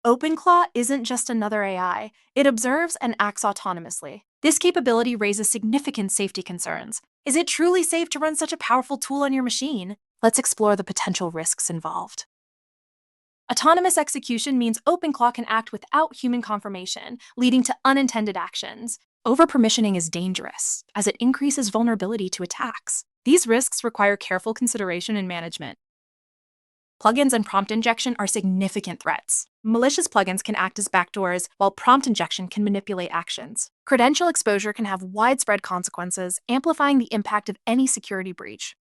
OpenClaw isn't just another AI, it observes and acts autonomously. This capability raises significant safety concerns. Is it truly safe to run such a powerful tool on your machine? Let's explore the potential risks involved. Autonomous execution means OpenClaw can act without human confirmation, leading to unintended actions. Overpermissioning is dangerous, as it increases vulnerability to attacks. These risks require careful consideration and management. Plugins and prompt injection are significant threats. Malicious plugins can act as backdoors, while prompt injection can manipulate actions. Credential exposure can have widespread consequences, amplifying the impact of any security breach.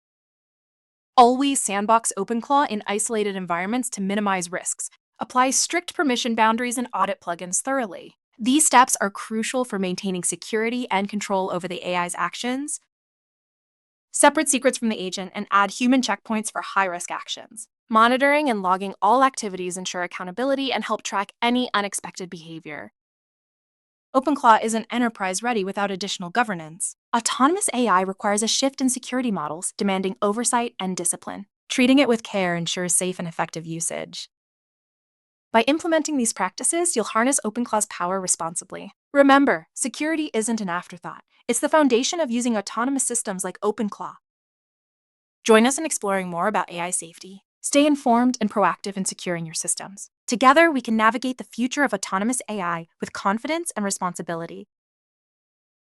Always sandbox OpenClaw in isolated environments to minimize risks. Apply strict permission boundaries and audit plugins thoroughly. These steps are crucial for maintaining security and control over the AI's actions. Separate secrets from the agent and add human checkpoints for high-risk actions. Monitoring and logging all activities ensure accountability and help track any unexpected behavior. OpenClaw isn't enterprise-ready without additional governance. Autonomous AI requires a shift in security models, demanding oversight and discipline. Treating it with care ensures safe and effective usage. By implementing these practices, you'll harness OpenClaw's power responsibly. Remember, security isn't an afterthought. It's the foundation of using autonomous systems like OpenClaw. Join us in exploring more about AI safety. Stay informed and proactive in securing your systems. Together, we can navigate the future of autonomous AI with confidence and responsibility.